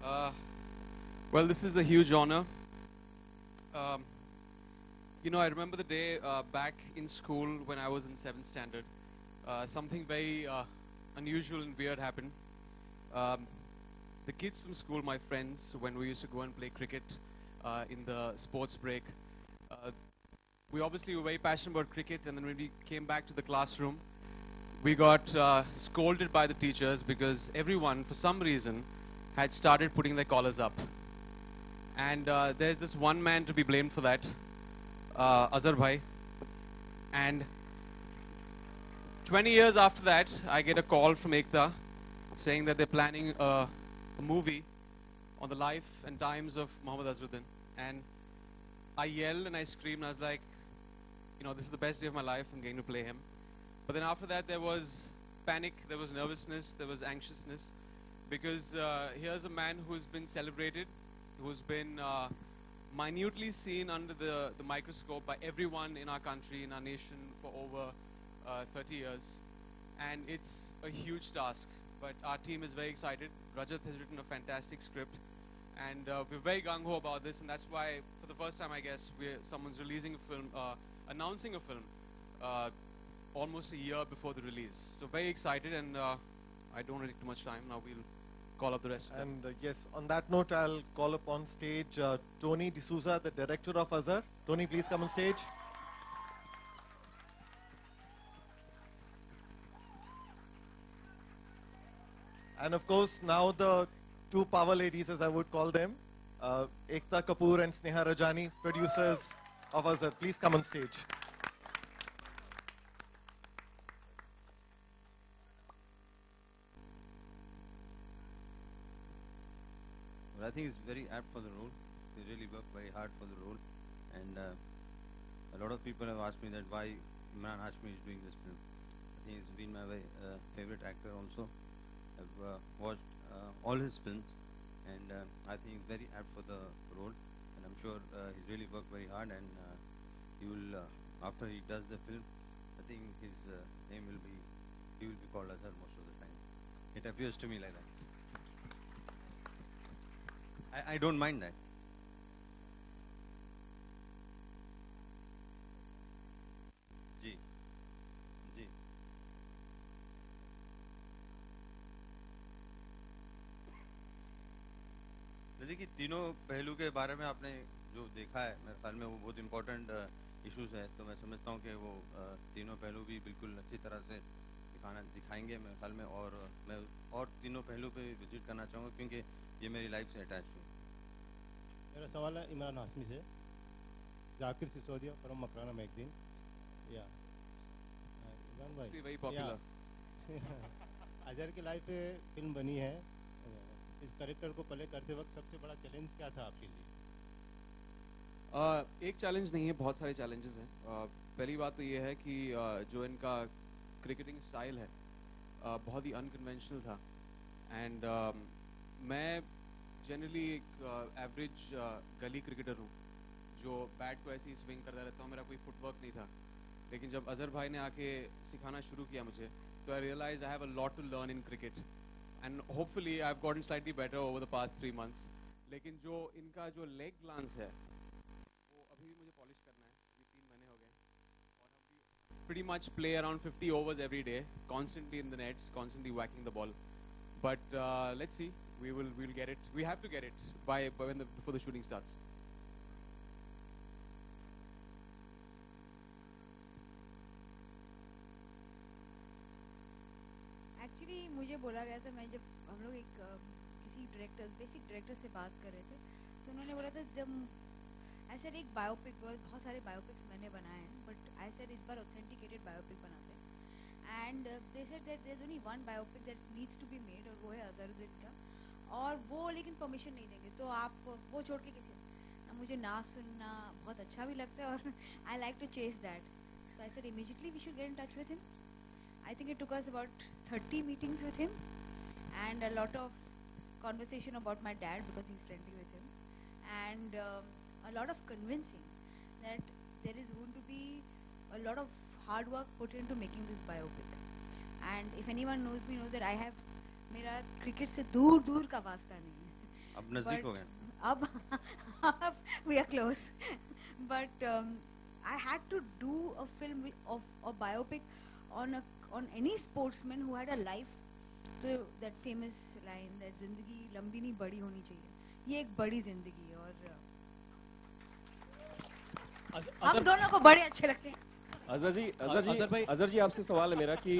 Uh, well, this is a huge honor. Um, I remember the day back in school when I was in 7th standard. Something very unusual and weird happened. Um, the kids from school, my friends, when we used to go and play cricket in the sports break, we obviously were very passionate about cricket, and then when we came back to the classroom, we got scolded by the teachers because everyone, for some reason, had started putting their collars up. And there's this one man to be blamed for that, Azhar bhai. And 20 years after that, I get a call from Ekta saying that they're planning a movie on the life and times of Azharudin. And I yelled and I screamed, and I was like, this is the best day of my life, I'm going to play him. But then after that, there was panic, there was nervousness, there was anxiousness, because here's a man who's been celebrated, who's been minutely seen under the microscope by everyone in our country, in our nation, for over 30 years. And it's a huge task, but our team is very excited. Rajat has written a fantastic script, and we're very gung-ho about this, and that's why, for the first time, I guess, someone's releasing a film, announcing a film, almost a year before the release. So very excited, and I don't want to take too much time. Now we'll call up the rest of them. And yes, on that note, I'll call upon stage Tony D'Souza, the director of Azhar. Tony, please come on stage. And of course, now the two power ladies, as I would call them, Ekta Kapoor and Sneha Rajani, producers of Azhar. Please come on stage. I think it's very apt for the role. They really work very hard for the role, and a lot of people have asked me that why Emraan Hashmi is doing this film. I think he's been my very, favorite actor also. I've watched all his films, and I think he's very apt for the role, and I'm sure he's really worked very hard, and he will, after he does the film, I think his name will be, he will be called Azhar most of the time. It appears to me like that. I don't mind that. जी, जी. जैसे कि तीनों पहलू के बारे में आपने जो देखा है, मेरे ख्याल में वो बहुत इम्पोर्टेंट इश्यूज है, तो मैं समझता हूँ कि वो तीनों पहलू भी बिल्कुल अच्छी तरह से दिखाएंगे मेरे ख्याल में, और मैं और तीनों पहलू पे विजिट करना चाहूँगा क्योंकि ये मेरी लाइफ से अटैच हुई. मेरा सवाल है इमरान हाशमी से. Zakir Sisodia from Makrana magazine. या इमरान भाई, वेरी पॉपुलर. अजहर की लाइफ पे फिल्म बनी है. इस कैरेक्टर को प्ले करते वक्त सबसे बड़ा चैलेंज क्या था आपके लिए? एक चैलेंज नहीं है, बहुत सारे चैलेंजेस हैं. पहली बात तो ये है कि जो इनका क्रिकेटिंग स्टाइल है बहुत ही अनकन्वेंशनल था, एंड मैं जनरली एक एवरेज गली क्रिकेटर हूँ जो बैट को ऐसे ही स्विंग करता रहता हूँ, मेरा कोई फुटवर्क नहीं था. लेकिन जब अजहर भाई ने आके सिखाना शुरू किया मुझे, तो I realise I have a lot to learn in cricket, and hopefully I have gotten slightly better over the past 3 months. लेकिन जो इनका जो लेग ग्लांस है वो अभी भी मुझे पॉलिश करना है. अभी 3 महीने हो गए, और हम pretty much play around 50 overs every day, constantly in the nets, constantly whacking the ball. But let's see, we'll get it. We have to get it before the shooting starts. Actually मुझे बोला गया था, मैं जब हम लोग एक किसी बेसिक डायरेक्टर से बात कर रहे थे, तो उन्होंने बोला था जब आई सेड एक बायोपिक, बहुत सारे बायोपिक्स मैंने बनाए हैं, बट आई सेड इस बार ऑथेंटिकेटेड बायोपिक बनाते हैं. And they said that there is only one biopic that needs to be made, और वो है अजहरुद्दीन का. और वो लेकिन परमिशन नहीं देंगे, तो आप वो छोड़ के किसी ना, मुझे ना सुनना बहुत अच्छा भी लगता है, और I like to chase that. So I said immediately we should get in touch with him. I think it took us about 30 meetings with him, and a lot of conversation about my dad because he's friendly with him, and a lot of convincing that there is going to be a lot of hard work put into making this biopic. And if anyone knows me knows that I have, मेरा cricket से दूर दूर का वास्ता नहीं है. अब नजदीक हो गए. अब we are close. But I had to do a film of a biopic on any sportsman who had a life. So that famous line that जिंदगी लंबी नहीं बड़ी होनी चाहिए. ये एक बड़ी जिंदगी है और हम दोनों को बड़े अच्छे लगते हैं. अजहर जी आपसे सवाल है मेरा कि